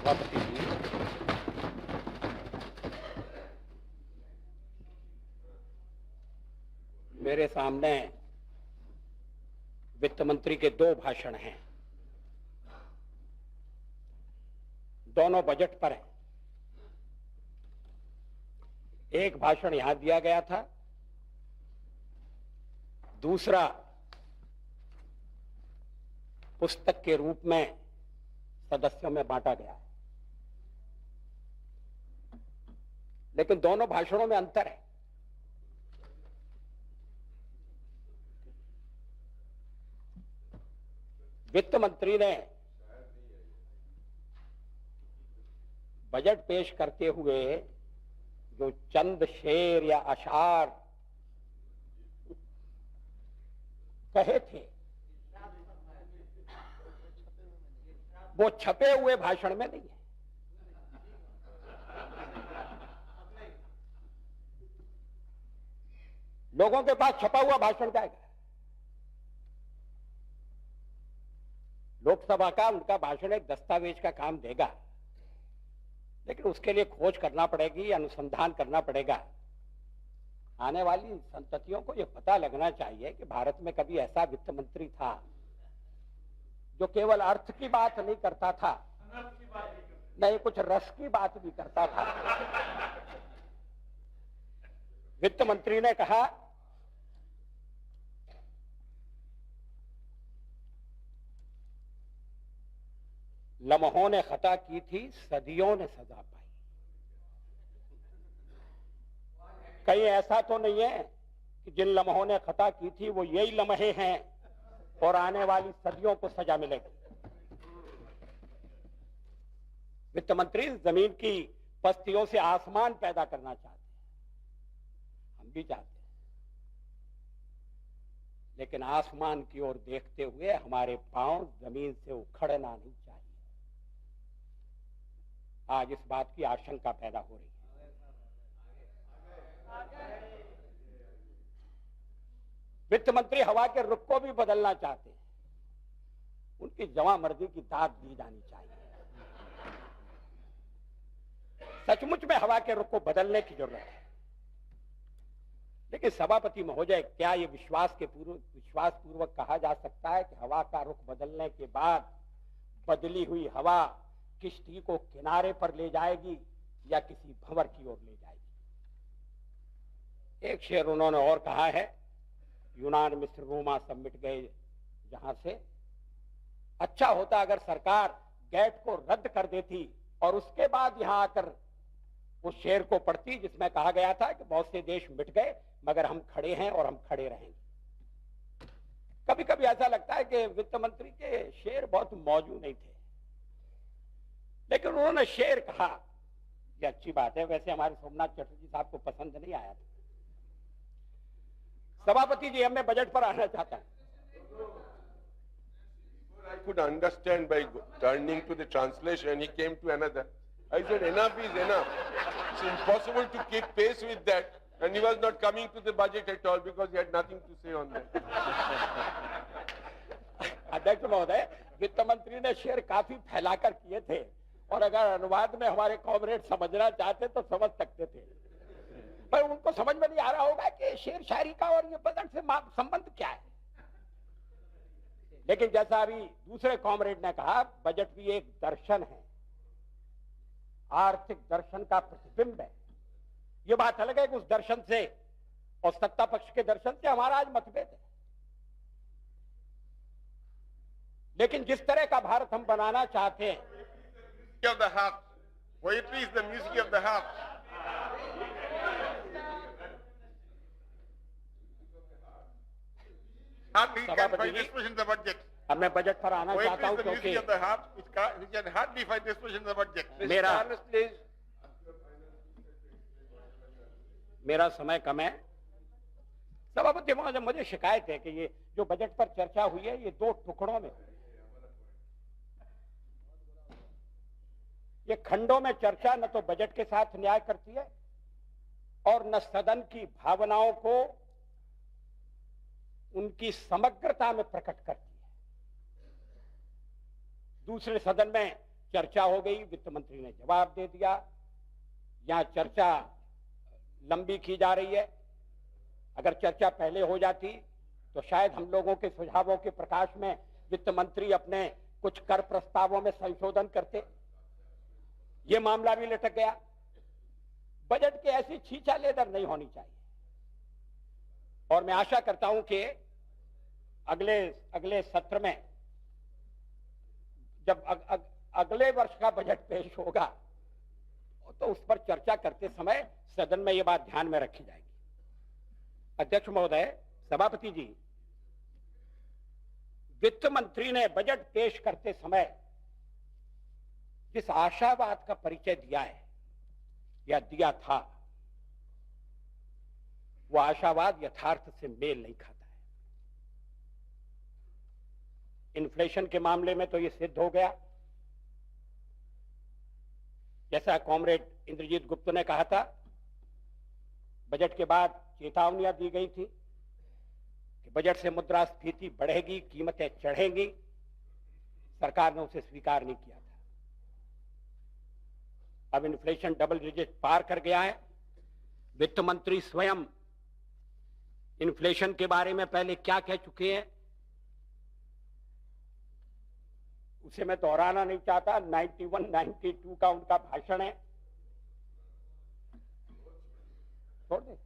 सभापति जी, मेरे सामने वित्त मंत्री के दो भाषण हैं, दोनों बजट पर हैं। एक भाषण यहां दिया गया था, दूसरा पुस्तक के रूप में सदस्यों में बांटा गया है। लेकिन दोनों भाषणों में अंतर है। वित्त मंत्री ने बजट पेश करते हुए जो चंद शेर या अशार कहे थे, वो छपे हुए भाषण में नहीं है। लोगों के पास छपा हुआ भाषण जाएगा। लोकसभा का उनका भाषण एक दस्तावेज का काम देगा, लेकिन उसके लिए खोज करना पड़ेगी, अनुसंधान करना पड़ेगा। आने वाली संततियों को यह पता लगना चाहिए कि भारत में कभी ऐसा वित्त मंत्री था जो केवल अर्थ की बात नहीं करता था, नहीं कुछ रस की बात भी करता था। वित्त मंत्री ने कहा, लम्हों ने खता की थी, सदियों ने सजा पाई। कहीं ऐसा तो नहीं है कि जिन लम्हों ने खता की थी वो यही लम्हे हैं और आने वाली सदियों को सजा मिलेगी। वित्त मंत्री जमीन की पस्तियों से आसमान पैदा करना चाहते हैं, हम भी चाहते हैं, लेकिन आसमान की ओर देखते हुए हमारे पांव जमीन से उखड़ना नहीं चाहिए। आज इस बात की आशंका पैदा हो रही है। वित्त मंत्री हवा के रुख को भी बदलना चाहते हैं। उनकी जवां मर्जी की दाद दी जानी चाहिए। सचमुच में हवा के रुख को बदलने की जरूरत है। लेकिन सभापति महोदय, क्या यह विश्वास पूर्वक कहा जा सकता है कि हवा का रुख बदलने के बाद बदली हुई हवा किश्ती को किनारे पर ले जाएगी या किसी भंवर की ओर ले जाएगी? एक शेर उन्होंने और कहा है, यूनान, मिस्र, रोमा सब मिट गए जहां से। अच्छा होता अगर सरकार गैट को रद्द कर देती और उसके बाद यहां आकर उस शेर को पढ़ती जिसमें कहा गया था कि बहुत से देश मिट गए मगर हम खड़े हैं और हम खड़े रहेंगे। कभी कभी ऐसा लगता है कि वित्त मंत्री के शेर बहुत मौजूद नहीं थे, लेकिन उन्होंने शेर कहा, ये अच्छी बात है। वैसे हमारे सोमनाथ चटर्जी साहब को पसंद नहीं आया था। सभापति जी, मैं बजट पर आना चाहता हूं। I could understand by turning to the translation, he came to another. I said, enough is enough. It's impossible to keep pace with that. And he was not coming to the budget at all because he had nothing to say on that. अध्यक्ष महोदय, वित्त मंत्री ने शेर काफी फैलाकर किए थे और अगर अनुवाद में हमारे कॉमरेड समझना चाहते तो समझ सकते थे, पर उनको समझ में नहीं आ रहा होगा कि शेर शायरी का और ये बजट से संबंध क्या है। लेकिन जैसा अभी दूसरे कॉमरेड ने कहा, बजट भी एक दर्शन है, आर्थिक दर्शन का प्रतिबिंब है। ये बात अलग है कि उस दर्शन से और सत्ता पक्ष के दर्शन से हमारा आज मतभेद है। लेकिन जिस तरह का भारत हम बनाना चाहते हैं, Of the heart. Poetry is the music of the heart. Hardly can find expression in the budget. अब मैं बजट पर आना चाहता हूं Poetry is the music of the heart, which can hardly find expression in the budget. मेरा समय कम है। सभापति महोदय, मुझे शिकायत है कि ये जो बजट पर चर्चा हुई है ये दो टुकड़ों में, ये खंडों में चर्चा न तो बजट के साथ न्याय करती है और न सदन की भावनाओं को उनकी समग्रता में प्रकट करती है। दूसरे सदन में चर्चा हो गई, वित्त मंत्री ने जवाब दे दिया। यहां चर्चा लंबी की जा रही है। अगर चर्चा पहले हो जाती तो शायद हम लोगों के सुझावों के प्रकाश में वित्त मंत्री अपने कुछ कर प्रस्तावों में संशोधन करते। ये मामला भी लटक गया। बजट की ऐसी छीछालेदर नहीं होनी चाहिए। और मैं आशा करता हूं कि अगले सत्र में जब अगले वर्ष का बजट पेश होगा तो उस पर चर्चा करते समय सदन में यह बात ध्यान में रखी जाएगी। अध्यक्ष महोदय, सभापति जी, वित्त मंत्री ने बजट पेश करते समय जिस आशावाद का परिचय दिया है या दिया था, वह आशावाद यथार्थ से मेल नहीं खाता है। इन्फ्लेशन के मामले में तो यह सिद्ध हो गया। जैसा कॉमरेड इंद्रजीत गुप्ता ने कहा था, बजट के बाद चेतावनियां दी गई थी कि बजट से मुद्रास्फीति बढ़ेगी, कीमतें चढ़ेंगी। सरकार ने उसे स्वीकार नहीं किया था। अब इन्फ्लेशन डबल डिजिट पार कर गया है। वित्त मंत्री स्वयं इन्फ्लेशन के बारे में पहले क्या कह चुके हैं उसे मैं दोहराना नहीं चाहता। 91-92 का उनका भाषण है। छोड़ दे।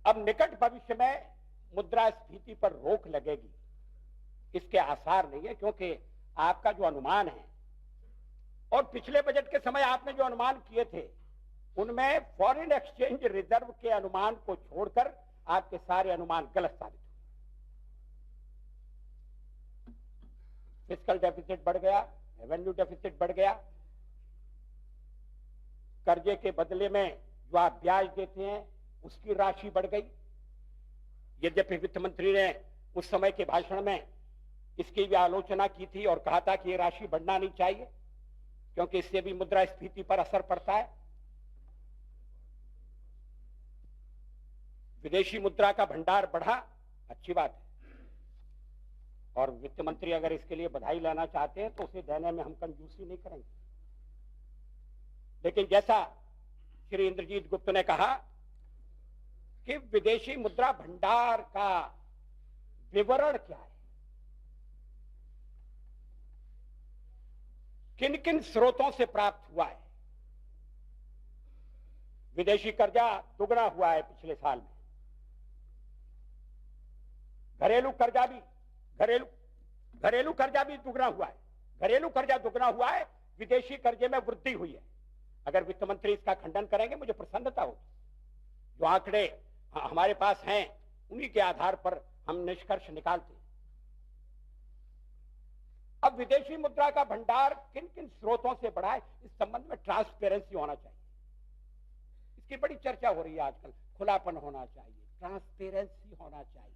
अब निकट भविष्य में मुद्रास्फीति पर रोक लगेगी, इसके आसार नहीं है, क्योंकि आपका जो अनुमान है और पिछले बजट के समय आपने जो अनुमान किए थे उनमें फॉरेन एक्सचेंज रिजर्व के अनुमान को छोड़कर आपके सारे अनुमान गलत साबित हुए। फिस्कल डेफिसिट बढ़ गया, रेवेन्यू डेफिसिट बढ़ गया, कर्जे के बदले में जो आप ब्याज देते हैं उसकी राशि बढ़ गई। यद्यपि वित्त मंत्री ने उस समय के भाषण में इसकी भी आलोचना की थी और कहा था कि यह राशि बढ़ना नहीं चाहिए क्योंकि इससे भी मुद्रास्फीति पर असर पड़ता है। विदेशी मुद्रा का भंडार बढ़ा, अच्छी बात है, और वित्त मंत्री अगर इसके लिए बधाई लेना चाहते हैं तो उसे देने में हम कंजूसी नहीं करेंगे। लेकिन जैसा श्री इंद्रजीत गुप्ता ने कहा कि विदेशी मुद्रा भंडार का विवरण क्या है, किन किन स्रोतों से प्राप्त हुआ है। विदेशी कर्जा दुगना हुआ है पिछले साल में। घरेलू कर्जा भी दुगना हुआ है। घरेलू कर्जा दुगना हुआ है, विदेशी कर्जे में वृद्धि हुई है। अगर वित्त मंत्री इसका खंडन करेंगे मुझे प्रसन्नता होगी। जो आंकड़े हमारे पास हैं उन्हीं के आधार पर हम निष्कर्ष निकालते हैं। अब विदेशी मुद्रा का भंडार किन किन स्रोतों से बढ़ा है, इस संबंध में ट्रांसपेरेंसी होना चाहिए। इसकी बड़ी चर्चा हो रही है आजकल। खुलापन होना चाहिए, ट्रांसपेरेंसी होना चाहिए।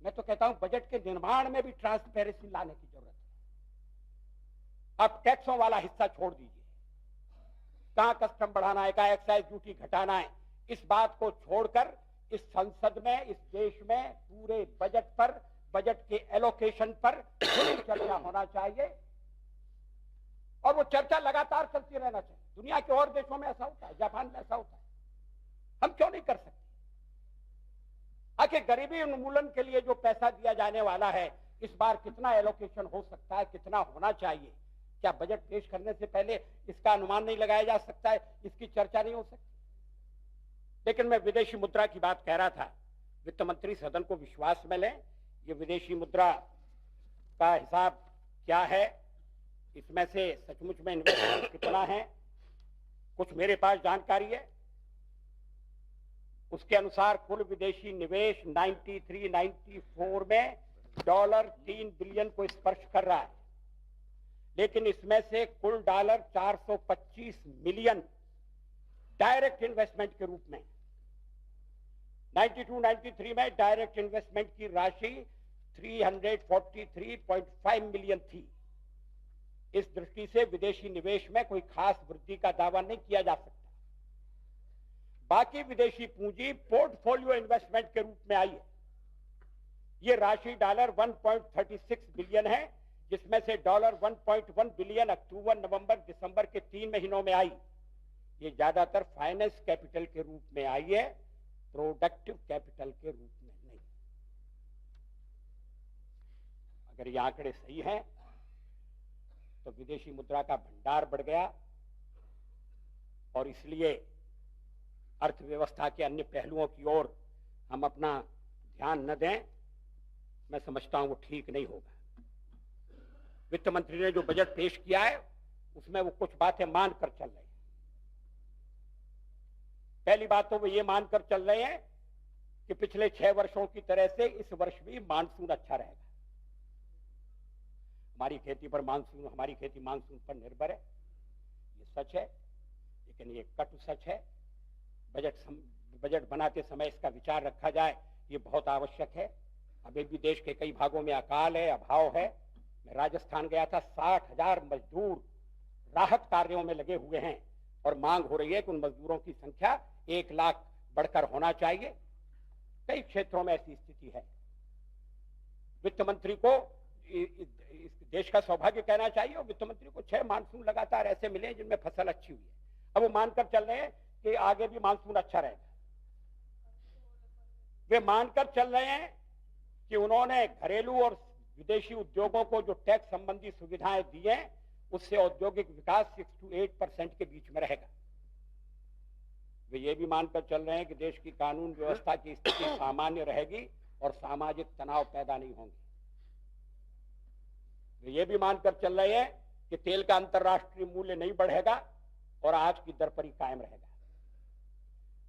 मैं तो कहता हूं बजट के निर्माण में भी ट्रांसपेरेंसी लाने की जरूरत है। अब टैक्सों वाला हिस्सा छोड़ दीजिए, कहां कस्टम बढ़ाना है, कहां एक्साइज ड्यूटी घटाना है, इस बात को छोड़कर इस संसद में, इस देश में पूरे बजट पर, बजट के एलोकेशन पर चर्चा होना चाहिए और वो चर्चा लगातार चलती रहना चाहिए। दुनिया के और देशों में ऐसा होता है, जापान में ऐसा होता है, हम क्यों नहीं कर सकते? आखिर गरीबी उन्मूलन के लिए जो पैसा दिया जाने वाला है, इस बार कितना एलोकेशन हो सकता है, कितना होना चाहिए, क्या बजट पेश करने से पहले इसका अनुमान नहीं लगाया जा सकता है, इसकी चर्चा नहीं हो सकती? लेकिन मैं विदेशी मुद्रा की बात कह रहा था। वित्त मंत्री सदन को विश्वास में लें, ये विदेशी मुद्रा का हिसाब क्या है, इसमें से सचमुच में इन्वेस्टमेंट कितना है, कुछ मेरे पास जानकारी है। उसके अनुसार कुल विदेशी निवेश 93-94 में $3 बिलियन को स्पर्श कर रहा है, लेकिन इसमें से कुल $425 मिलियन डायरेक्ट इन्वेस्टमेंट के रूप में, 92-93 में डायरेक्ट इन्वेस्टमेंट की राशि 343.5 मिलियन थी। इस दृष्टि से विदेशी निवेश में कोई खास वृद्धि का दावा नहीं किया जा सकता। बाकी विदेशी पूंजी पोर्टफोलियो इन्वेस्टमेंट के रूप में आई है। ये राशि डॉलर 1.36 बिलियन है, जिसमें से डॉलर 1.1 बिलियन अक्टूबर, नवंबर, दिसंबर के 3 महीनों में आई। ये ज्यादातर फाइनेंस कैपिटल के रूप में आई है, प्रोडक्टिव कैपिटल के रूप में नहीं। अगर ये आंकड़े सही हैं तो विदेशी मुद्रा का भंडार बढ़ गया और इसलिए अर्थव्यवस्था के अन्य पहलुओं की ओर हम अपना ध्यान न दें, मैं समझता हूं वो ठीक नहीं होगा। वित्त मंत्री ने जो बजट पेश किया है उसमें वो कुछ बातें मानकर चल रहे हैं। पहली बात तो वो ये मानकर चल रहे हैं कि पिछले 6 वर्षों की तरह से इस वर्ष भी मानसून अच्छा रहेगा। हमारी खेती मानसून पर निर्भर है, ये सच है, लेकिन ये कटु सच है। बजट बनाते समय इसका विचार रखा जाए, ये बहुत आवश्यक है। अभी भी देश के कई भागों में अकाल है, अभाव है। मैं राजस्थान गया था, 60,000 मजदूर राहत कार्यों में लगे हुए हैं और मांग हो रही है कि उन मजदूरों की संख्या 1 लाख बढ़कर होना चाहिए। कई क्षेत्रों में ऐसी स्थिति है। वित्त मंत्री को इस देश का सौभाग्य कहना चाहिए और वित्त मंत्री को 6 मानसून लगातार ऐसे मिले जिनमें फसल अच्छी हुई है। अब वो मानकर चल रहे हैं कि आगे भी मानसून अच्छा रहेगा। वे मानकर चल रहे हैं कि उन्होंने घरेलू और विदेशी उद्योगों को जो टैक्स संबंधी सुविधाएं दी हैं, उससे औद्योगिक विकास 6 to 8% के बीच में रहेगा। वे ये भी मानकर चल रहे हैं कि देश की कानून व्यवस्था की स्थिति सामान्य रहेगी और सामाजिक तनाव पैदा नहीं होंगे। वे ये भी मानकर चल रहे हैं कि तेल का अंतर्राष्ट्रीय मूल्य नहीं बढ़ेगा और आज की दर पर ही कायम रहेगा।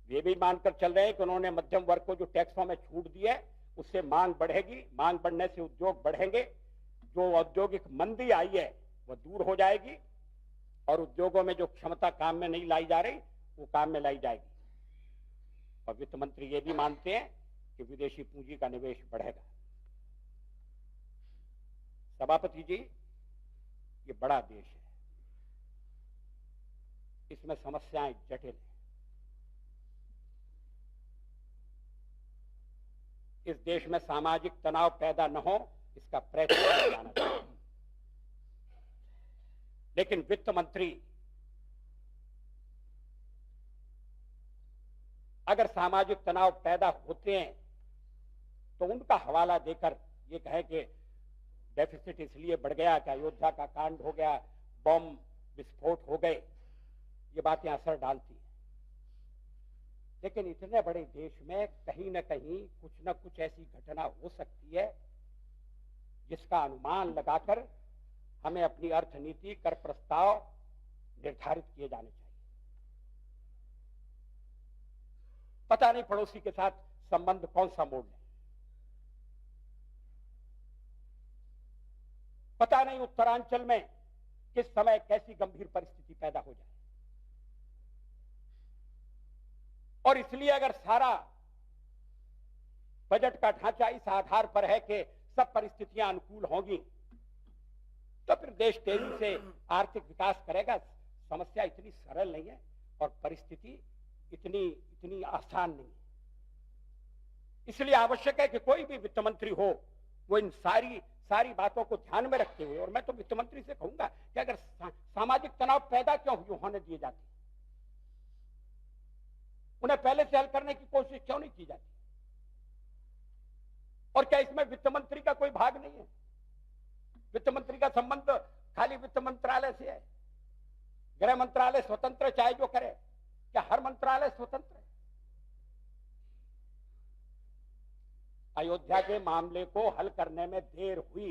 वे भी मानकर चल रहे हैं कि उन्होंने मध्यम वर्ग को जो टैक्सों में छूट दी है, उससे मांग बढ़ेगी, मांग बढ़ने से उद्योग बढ़ेंगे, जो औद्योगिक मंदी आई है वह दूर हो जाएगी और उद्योगों में जो क्षमता काम में नहीं लाई जा रही वो काम में लाई जाएगी। और वित्त मंत्री ये भी मानते हैं कि विदेशी पूंजी का निवेश बढ़ेगा। सभापति जी, ये बड़ा देश है, इसमें समस्याएं जटिल हैं। इस देश में सामाजिक तनाव पैदा न हो, इसका प्रयत्न किया जाना चाहिए। लेकिन वित्त मंत्री अगर सामाजिक तनाव पैदा होते हैं तो उनका हवाला देकर ये कहे कि डेफिसिट इसलिए बढ़ गया कि अयोध्या का कांड हो गया, बम विस्फोट हो गए, ये बातें असर डालती हैं। लेकिन इतने बड़े देश में कहीं न कहीं कुछ न कुछ ऐसी घटना हो सकती है जिसका अनुमान लगाकर हमें अपनी अर्थनीति, कर प्रस्ताव निर्धारित किए जाने चाहिए। पता नहीं पड़ोसी के साथ संबंध कौन सा मोड़ लें, पता नहीं उत्तरांचल में किस समय कैसी गंभीर परिस्थिति पैदा हो जाए। और इसलिए अगर सारा बजट का ढांचा इस आधार पर है कि सब परिस्थितियां अनुकूल होंगी तो फिर देश तेजी से आर्थिक विकास करेगा। समस्या इतनी सरल नहीं है और परिस्थिति इतनी आसान नहीं है। इसलिए आवश्यक है कि कोई भी वित्त मंत्री हो वो इन सारी बातों को ध्यान में रखते हुए, और मैं तो वित्त मंत्री से कहूंगा कि अगर सामाजिक तनाव पैदा क्यों होने दिए जाते, उन्हें पहले से हल करने की कोशिश क्यों नहीं की जाती? और क्या इसमें वित्त मंत्री का कोई भाग नहीं है? वित्त मंत्री का संबंध खाली वित्त मंत्रालय से है? गृह मंत्रालय स्वतंत्र चाहे जो करे, क्या हर मंत्रालय स्वतंत्र है? अयोध्या के मामले को हल करने में देर हुई,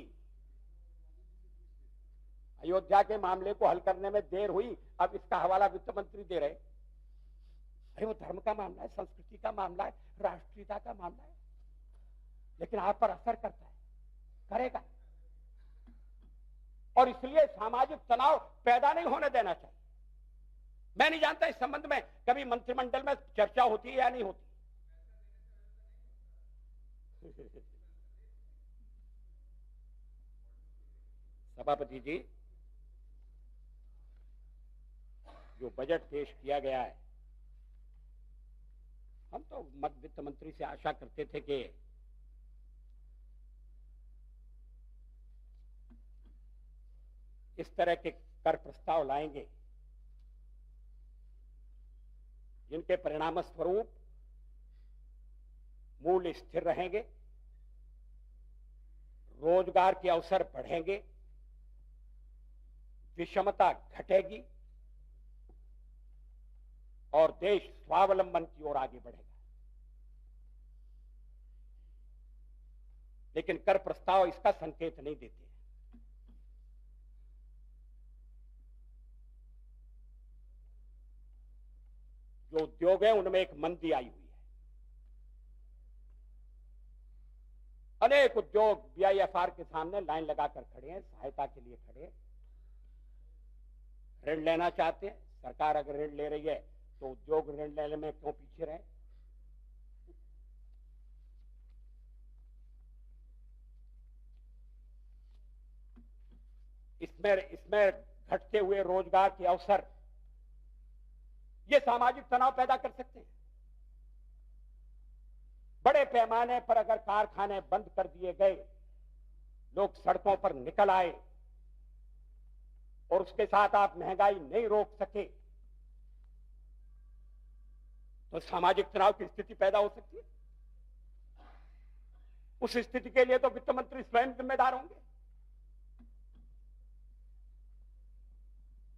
अयोध्या के मामले को हल करने में देर हुई। अब इसका हवाला वित्त मंत्री दे रहे। अरे वो धर्म का मामला है, संस्कृति का मामला है, राष्ट्रीयता का मामला है, लेकिन आप पर असर करता है, करेगा। और इसलिए सामाजिक तनाव पैदा नहीं होने देना चाहिए। मैं नहीं जानता इस संबंध में कभी मंत्रिमंडल में चर्चा होती है या नहीं होती। सभापति जी, जो बजट पेश किया गया है हम तो वित्त मंत्री से आशा करते थे कि इस तरह के कर प्रस्ताव लाएंगे जिनके परिणाम स्वरूप मूल्य स्थिर रहेंगे, रोजगार के अवसर बढ़ेंगे, विषमता घटेगी और देश स्वावलंबन की ओर आगे बढ़ेगा। लेकिन कर प्रस्ताव इसका संकेत नहीं देते। जो उद्योग है उनमें एक मंदी आई हुई है। अनेक उद्योग बीआईएफआर के सामने लाइन लगाकर खड़े हैं, सहायता के लिए खड़े हैं, ऋण लेना चाहते हैं। सरकार अगर ऋण ले रही है तो उद्योग ऋण लेने में क्यों पीछे रहे? इसमें घटते हुए रोजगार के अवसर ये सामाजिक तनाव पैदा कर सकते हैं। बड़े पैमाने पर अगर कारखाने बंद कर दिए गए, लोग सड़कों पर निकल आए और उसके साथ आप महंगाई नहीं रोक सके तो सामाजिक तनाव की स्थिति पैदा हो सकती है। उस स्थिति के लिए तो वित्त मंत्री स्वयं जिम्मेदार होंगे।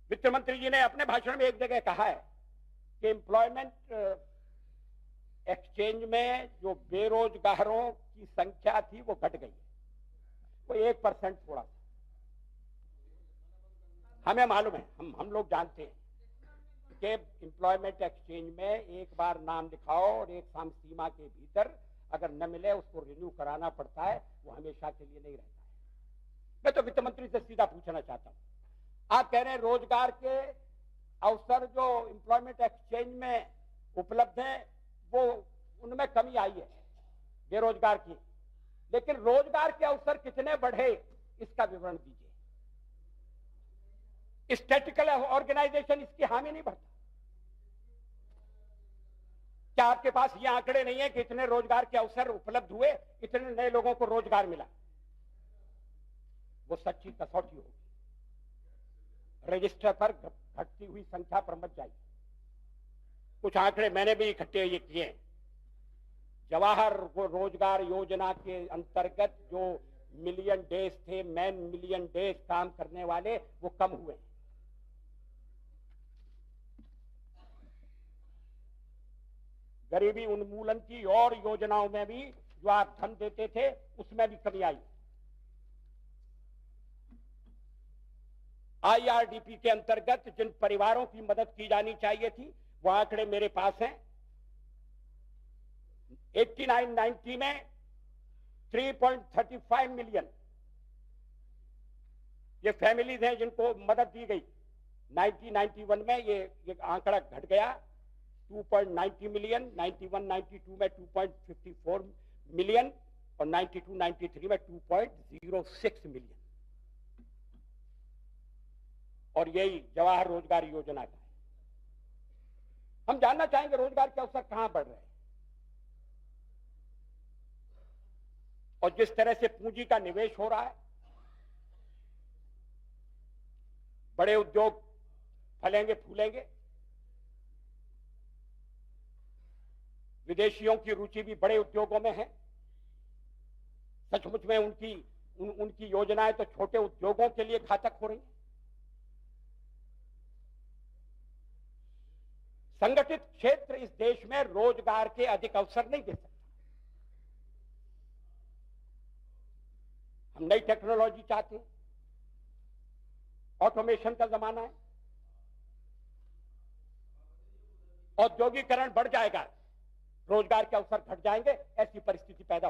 वित्त मंत्री जी ने अपने भाषण में एक जगह कहा है कि एम्प्लॉयमेंट एक्सचेंज में जो बेरोजगारों की संख्या थी वो घट गई है, वो 1% थोड़ा सा। हमें मालूम है, हम लोग जानते हैं कि एम्प्लॉयमेंट एक्सचेंज में एक बार नाम लिखाओ और एक सीमा के भीतर अगर न मिले उसको रिन्यू कराना पड़ता है, वो हमेशा के लिए नहीं रहता है। मैं तो वित्त मंत्री से सीधा पूछना चाहता हूं, आप कह रहे हैं रोजगार के अवसर जो एम्प्लॉयमेंट एक्सचेंज में उपलब्ध है वो उनमें कमी आई है बेरोजगार की, लेकिन रोजगार के अवसर कितने बढ़े इसका विवरण दीजिए। स्टैटिकल ऑर्गेनाइजेशन इसकी हामी नहीं भरता। क्या आपके पास ये आंकड़े नहीं है कि इतने रोजगार के अवसर उपलब्ध हुए, इतने नए लोगों को रोजगार मिला? वो सच्ची कसौटी होगी। रजिस्टर पर घटती हुई संख्या पर मत जाइए। कुछ आंकड़े मैंने भी इकट्ठे ये किए हैं। जवाहर रोजगार योजना के अंतर्गत जो मिलियन डेज थे, मैन मिलियन डेज काम करने वाले, वो कम हुए। गरीबी उन्मूलन की और योजनाओं में भी जो आप धन देते थे उसमें भी कमी आई। आईआरडीपी के अंतर्गत जिन परिवारों की मदद की जानी चाहिए थी वो आंकड़े मेरे पास हैं। 89-90 में 3.35 मिलियन ये फैमिलीज हैं जिनको मदद दी गई। 1991 में ये आंकड़ा घट गया 2.90 मिलियन, 91-92 में 2.54 मिलियन और 92-93 में 2.06 मिलियन। और यही जवाहर रोजगार योजना का है। हम जानना चाहेंगे रोजगार के अवसर कहां बढ़ रहे हैं और जिस तरह से पूंजी का निवेश हो रहा है, बड़े उद्योग फलेंगे फूलेंगे, विदेशियों की रुचि भी बड़े उद्योगों में है। सचमुच में उनकी योजनाएं तो छोटे उद्योगों के लिए घातक हो रही हैं। संगठित क्षेत्र इस देश में रोजगार के अधिक अवसर नहीं दे सकता। हम नई टेक्नोलॉजी चाहते हैं, ऑटोमेशन का जमाना है, औद्योगिकरण बढ़ जाएगा, रोजगार के अवसर घट जाएंगे, ऐसी परिस्थिति पैदा